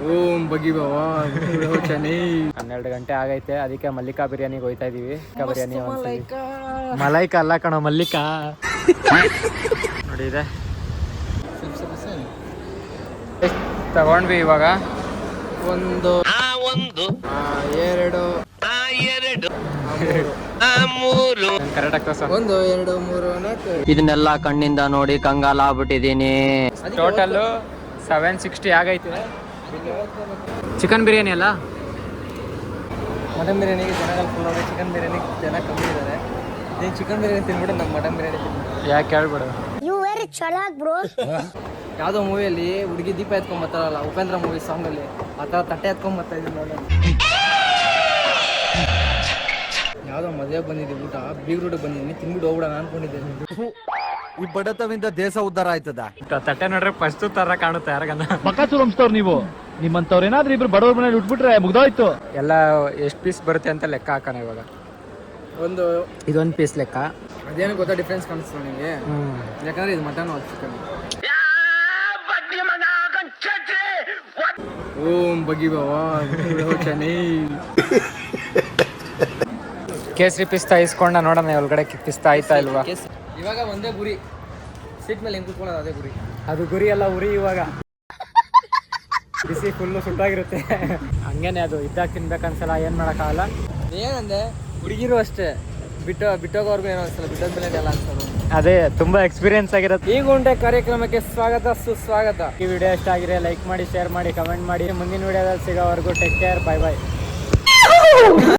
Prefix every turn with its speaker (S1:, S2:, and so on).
S1: ಓಂ ಬಗಿ ಬಾವಾ ಚನಿ
S2: 12 ಗಂಟೆ ಆಗೈತೆ, ಅದಕ್ಕೆ ಮಲ್ಲಿಕಾ ಬಿರಿಯಾನಿಗೆ ಹೋಯ್ತಾ ಇದೀವಿ. ಬಿರಿಯಾನಿ ಮಲೈಕಾ ಅಲ್ಲ ಕಣೋ, ಮಲ್ಲಿಕಾ ನೋಡಿ ಇದೆ. ತಗೊಂಡ್ವಿ ಇವಾಗ
S1: ಒಂದು ಎರಡು
S2: ಕರೆಕ್ಟ್ ಆಗ್ತದೆ.
S1: 1 2 3 4
S2: ಇದನ್ನೆಲ್ಲ ಕಣ್ಣಿಂದ ನೋಡಿ ಕಂಗಾಲ ಆಗ್ಬಿಟ್ಟಿದೀನಿ. ಟೋಟಲ್ 760 ಆಗೈತೆ. ಚಿಕನ್ ಬಿರಿಯಾನಿ ಅಲ್ಲ,
S1: ಮಟನ್ ಬಿರಿಯಾನಿಗೆ ಜನಗಳು ಫುಲ್ ಇದೆ, ಚಿಕನ್ ಬಿರಿಯಾನಿ ಜನ ಕಮ್ಮಿ ಇದ್ದಾರೆ. ನೀನು ಚಿಕನ್ ಬಿರಿಯಾನಿ ತಿನ್ಬಿಟ್ಟು ನಮ್ಮ ಮಟನ್ ಬಿರಿಯಾನಿ ತಿನ್ಬಿಟ್ಟು
S2: ಯಾಕೆ ಹೇಳ್ಬಿಡು.
S1: ಯಾವುದೋ ಮೂವಿಯಲ್ಲಿ ಹುಡುಗಿ ದೀಪ ಎತ್ಕೊಂಡ್ ಬರ್ತಾರಲ್ಲ, ಉಪೇಂದ್ರ ಮೂವಿ ಸಾಂಗಲ್ಲಿ ಆ ಥರ ತಟ್ಟೆ ಎತ್ಕೊಂಡ್ ಬರ್ತಾ ಇದ್ದೀನಿ ನೋಡಿ. ಯಾವುದೋ ಮದುವೆ ಬಂದಿದ್ದೀವಿ, ಊಟ ಬೀಗ್ರೂಟ ಬಂದಿದ್ದೀನಿ, ತಿನ್ಬಿಟ್ಟು ಹೋಗ್ಬಿಡೋಣ ಅನ್ಕೊಂಡಿದ್ದೆ.
S3: ಈ ಬಡತವಿಂದ ದೇಶ ಉದ್ಧಾರ ಆಯ್ತದ.
S2: ತಟ್ಟೆ ನೋಡ್ರೆ ಫಸ್ಟ್ ತರ ಕಾಣುತ್ತೆ ಯಾರಿಗನ್ನ.
S4: ಬಕಾಸು ರಂಸ್ತವ್ರು ನೀವು, ನಿಮ್ಮಂತವ್ರು ಏನಾದ್ರೂ ಇಬ್ರು ಬಡವ್ರ ಮನೇಲಿ ಉಟ್ಬಿಟ್ರೆ ಮುಗ್ದೋಯ್ತು.
S2: ಎಲ್ಲ ಎಷ್ಟು ಪೀಸ್ ಬರುತ್ತೆ ಅಂತ ಲೆಕ್ಕ ಹಾಕೋಣ ಇವಾಗ. ಇದೊಂದು ಪೀಸ್ ಲೆಕ್ಕ.
S1: ಅದೇನು ಗೊತ್ತಾ ಡಿಫ್ರೆನ್ಸ್ ಕಾಣಿಸ್ತು ನನಗೆ, ಯಾಕಂದ್ರೆ ಇದು ಮಟನ್ ಚಿಕನ್. ಓಂ ಬಗಿ ಬಾವಾ ಚನಿ.
S2: ಕೇಸರಿ ಪಿಸ್ತಾ ಇಸ್ಕೊಂಡ ನೋಡೋಣ ಒಳಗಡೆ ಪಿಸ್ತಾ ಆಯ್ತಾ ಇಲ್ವಾ.
S1: ಇವಾಗ ಒಂದೇ ಗುರಿ, ಸೀಟ್ ಮೇಲೆ ಹೆಂಗ್ ಕೂತ್ಕೊಳ್ಳೋದು ಅದೇ ಗುರಿ.
S2: ಅದು ಗುರಿ ಅಲ್ಲ ಉರಿ. ಇವಾಗ ಬಿಸಿ ಫುಲ್ಲು ಸುಟ್ಟಾಗಿರುತ್ತೆ. ಹಂಗೇನೆ ಅದು ಇದ್ದಾಗ ತಿನ್ಬೇಕನ್ಸಲ್ಲ, ಏನ್ ಮಾಡಕ್ಕಾಗಲ್ಲ.
S1: ಏನಂದ್ರೆ ಹುಡುಗಿರು ಅಷ್ಟೇ, ಬಿಟ್ಟೋಗೋರ್ಗು ಏನೋ ಅನ್ಸಲ್ಲ, ಬಿಟ್ಟೋದ್ಮೇಲೆ ಎಲ್ಲ ಅನ್ಸೋದು.
S2: ಅದೇ ತುಂಬಾ ಎಕ್ಸ್ಪೀರಿಯನ್ಸ್ ಆಗಿರುತ್ತೆ.
S1: ಈ ಗುಂಡೆ ಕಾರ್ಯಕ್ರಮಕ್ಕೆ ಸ್ವಾಗತ ಸುಸ್ವಾಗತ.
S2: ಈ ವಿಡಿಯೋ ಇಷ್ಟ ಆಗಿದ್ರೆ ಲೈಕ್ ಮಾಡಿ, ಶೇರ್ ಮಾಡಿ, ಕಮೆಂಟ್ ಮಾಡಿ. ಮುಂದಿನ ವಿಡಿಯೋದಲ್ಲಿ ಸಿಗೋವರೆಗೂ ಟೇಕ್ ಕೇರ್, ಬೈ ಬೈ.